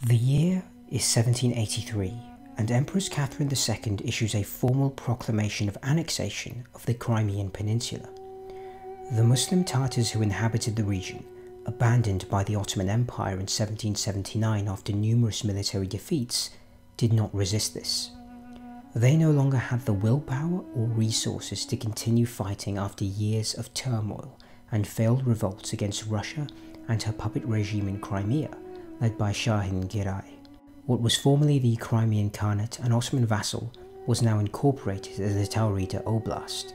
The year is 1783, and Empress Catherine II issues a formal proclamation of annexation of the Crimean Peninsula. The Muslim Tatars who inhabited the region, abandoned by the Ottoman Empire in 1779 after numerous military defeats, did not resist this. They no longer had the willpower or resources to continue fighting after years of turmoil and failed revolts against Russia and her puppet regime in Crimea, led by Shahin Giray. What was formerly the Crimean Khanate, an Ottoman vassal, was now incorporated as the Taurida Oblast.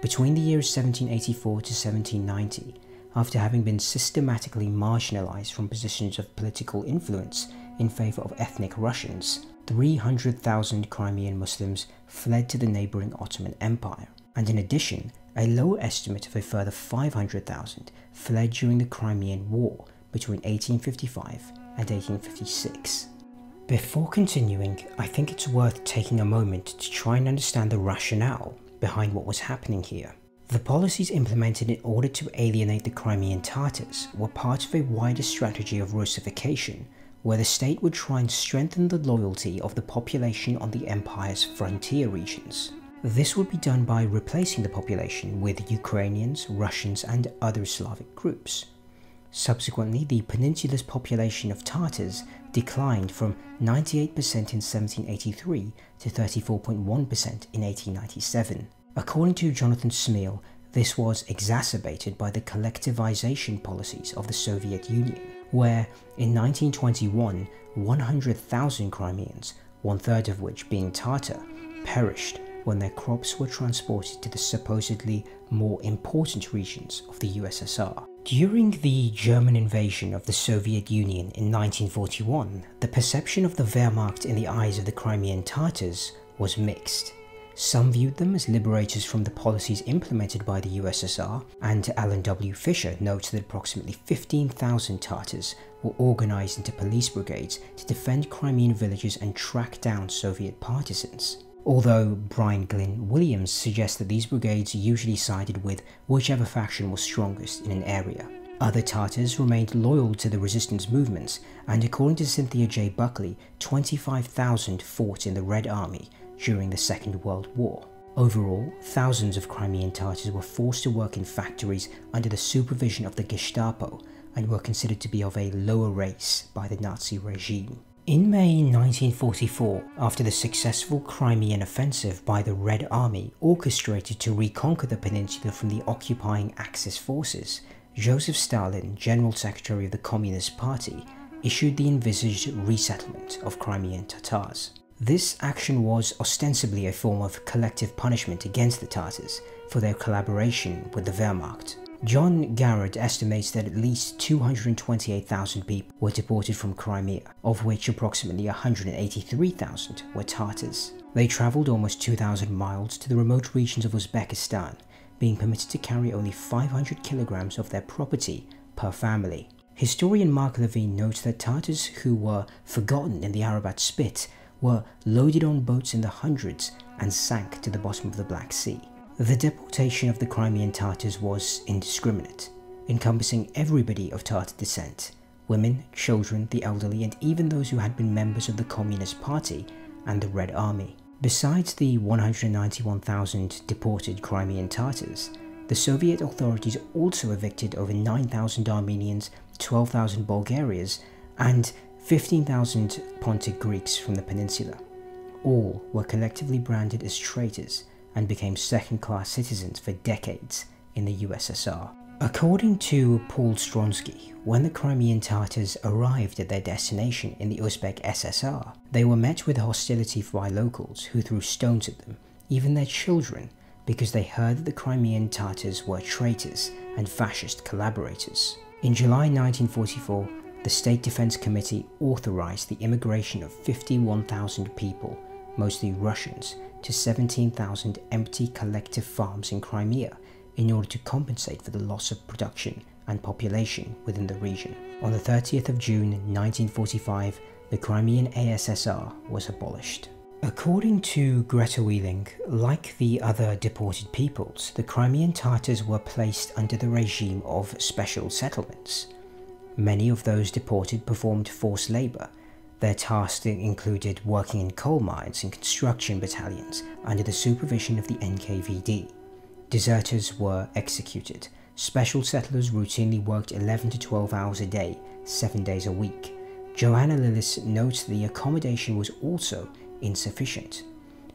Between the years 1784 to 1790, after having been systematically marginalized from positions of political influence in favor of ethnic Russians, 300,000 Crimean Muslims fled to the neighboring Ottoman Empire, and in addition, a lower estimate of a further 500,000 fled during the Crimean War between 1855 and 1856. Before continuing, I think it's worth taking a moment to try and understand the rationale behind what was happening here. The policies implemented in order to alienate the Crimean Tatars were part of a wider strategy of Russification, where the state would try and strengthen the loyalty of the population on the empire's frontier regions. This would be done by replacing the population with Ukrainians, Russians, and other Slavic groups. Subsequently, the peninsula's population of Tatars declined from 98% in 1783 to 34.1% in 1897. According to Jonathan Smele, this was exacerbated by the collectivization policies of the Soviet Union, where in 1921, 100,000 Crimeans, one-third of which being Tatar, perished when their crops were transported to the supposedly more important regions of the USSR. During the German invasion of the Soviet Union in 1941, the perception of the Wehrmacht in the eyes of the Crimean Tatars was mixed. Some viewed them as liberators from the policies implemented by the USSR, and Alan W. Fisher notes that approximately 15,000 Tatars were organized into police brigades to defend Crimean villages and track down Soviet partisans. Although Brian Glyn Williams suggests that these brigades usually sided with whichever faction was strongest in an area. Other Tatars remained loyal to the resistance movements, and according to Cynthia J. Buckley, 25,000 fought in the Red Army during the Second World War. Overall, thousands of Crimean Tatars were forced to work in factories under the supervision of the Gestapo and were considered to be of a lower race by the Nazi regime. In May 1944, after the successful Crimean offensive by the Red Army orchestrated to reconquer the peninsula from the occupying Axis forces, Joseph Stalin, General Secretary of the Communist Party, issued the envisaged resettlement of Crimean Tatars. This action was ostensibly a form of collective punishment against the Tatars for their collaboration with the Wehrmacht. John Garrard estimates that at least 228,000 people were deported from Crimea, of which approximately 183,000 were Tatars. They travelled almost 2,000 miles to the remote regions of Uzbekistan, being permitted to carry only 500 kilograms of their property per family. Historian Mark Levine notes that Tatars who were forgotten in the Arabat Spit were loaded on boats in the hundreds and sank to the bottom of the Black Sea. The deportation of the Crimean Tatars was indiscriminate, encompassing everybody of Tatar descent: women, children, the elderly, and even those who had been members of the Communist Party and the Red Army. Besides the 191,000 deported Crimean Tatars, the Soviet authorities also evicted over 9,000 Armenians, 12,000 Bulgarians, and 15,000 Pontic Greeks from the peninsula. All were collectively branded as traitors and became second-class citizens for decades in the USSR. According to Paul Stronsky, when the Crimean Tatars arrived at their destination in the Uzbek SSR, they were met with hostility by locals who threw stones at them, even their children, because they heard that the Crimean Tatars were traitors and fascist collaborators. In July 1944, the State Defense Committee authorized the immigration of 51,000 people, mostly Russians, to 17,000 empty collective farms in Crimea in order to compensate for the loss of production and population within the region. On the 30th of June 1945, the Crimean ASSR was abolished. According to Greta Wheeling, like the other deported peoples, the Crimean Tatars were placed under the regime of special settlements. Many of those deported performed forced labor. Their tasks included working in coal mines and construction battalions under the supervision of the NKVD. Deserters were executed. Special settlers routinely worked 11 to 12 hours a day, 7 days a week. Joanna Lillis notes the accommodation was also insufficient.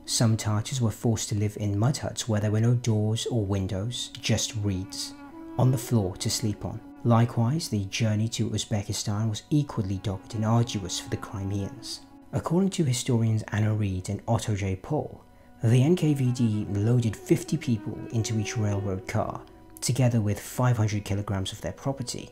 Some Tatars were forced to live in mud huts where there were no doors or windows, just reeds on the floor to sleep on. Likewise, the journey to Uzbekistan was equally dogged and arduous for the Crimeans. According to historians Anna Reid and Otto J. Paul, the NKVD loaded 50 people into each railroad car, together with 500 kilograms of their property,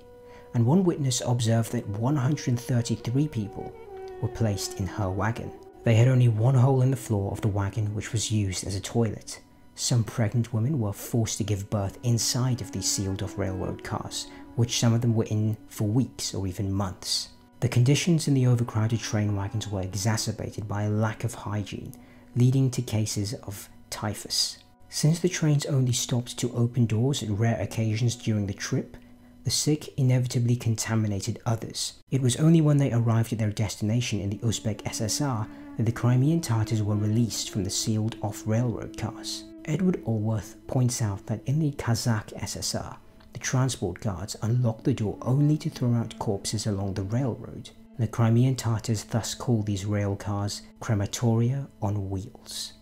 and one witness observed that 133 people were placed in her wagon. They had only one hole in the floor of the wagon, which was used as a toilet. Some pregnant women were forced to give birth inside of these sealed-off railroad cars, which some of them were in for weeks or even months. The conditions in the overcrowded train wagons were exacerbated by a lack of hygiene, leading to cases of typhus. Since the trains only stopped to open doors at rare occasions during the trip, the sick inevitably contaminated others. It was only when they arrived at their destination in the Uzbek SSR that the Crimean Tatars were released from the sealed-off railroad cars. Edward Allworth points out that in the Kazakh SSR, the transport guards unlocked the door only to throw out corpses along the railroad. The Crimean Tatars thus call these rail cars crematoria on wheels.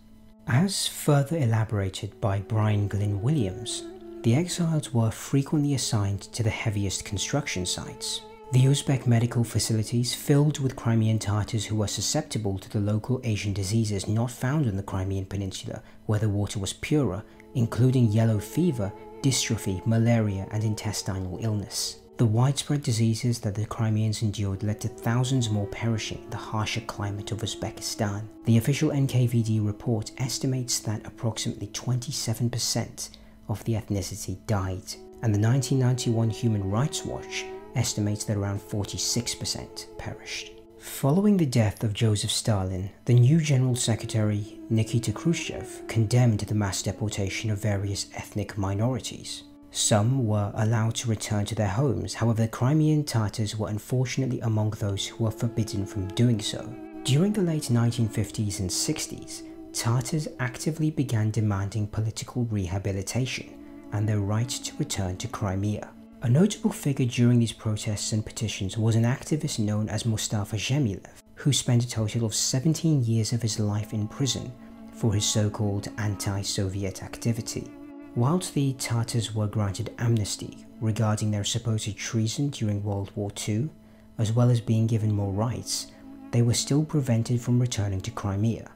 As further elaborated by Brian Glyn Williams, the exiles were frequently assigned to the heaviest construction sites. The Uzbek medical facilities filled with Crimean Tatars who were susceptible to the local Asian diseases not found in the Crimean Peninsula where the water was purer, including yellow fever, dystrophy, malaria, and intestinal illness. The widespread diseases that the Crimeans endured led to thousands more perishing in the harsher climate of Uzbekistan. The official NKVD report estimates that approximately 27% of the ethnicity died, and the 1991 Human Rights Watch estimates that around 46% perished. Following the death of Joseph Stalin, the new General Secretary Nikita Khrushchev condemned the mass deportation of various ethnic minorities. Some were allowed to return to their homes, however the Crimean Tatars were unfortunately among those who were forbidden from doing so. During the late 1950s and 60s, Tatars actively began demanding political rehabilitation and their right to return to Crimea. A notable figure during these protests and petitions was an activist known as Mustafa Zhemilev, who spent a total of 17 years of his life in prison for his so-called anti-Soviet activity. Whilst the Tatars were granted amnesty regarding their supposed treason during World War II, as well as being given more rights, they were still prevented from returning to Crimea,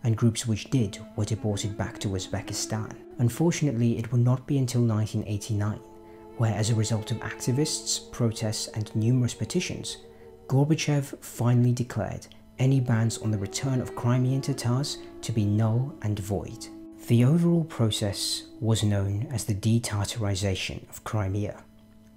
and groups which did were deported back to Uzbekistan. Unfortunately, it would not be until 1989, where as a result of activists, protests, and numerous petitions, Gorbachev finally declared any bans on the return of Crimean Tatars to be null and void. The overall process was known as the de-Tatarization of Crimea,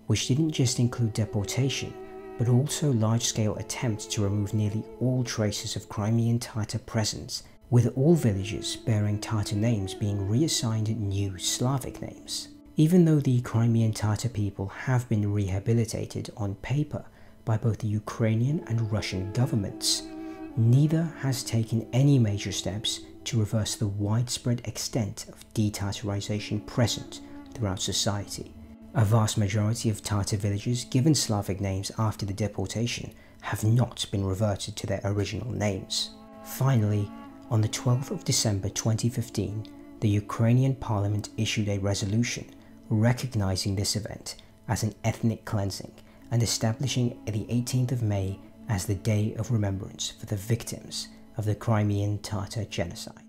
which didn't just include deportation, but also large-scale attempts to remove nearly all traces of Crimean Tatar presence, with all villages bearing Tatar names being reassigned new Slavic names. Even though the Crimean Tatar people have been rehabilitated on paper by both the Ukrainian and Russian governments, neither has taken any major steps to reverse the widespread extent of de-Tatarization present throughout society. A vast majority of Tatar villages given Slavic names after the deportation have not been reverted to their original names. Finally, on the 12th of December 2015, the Ukrainian parliament issued a resolution recognizing this event as an ethnic cleansing and establishing the 18th of May as the Day of Remembrance for the victims of the Crimean Tatar genocide.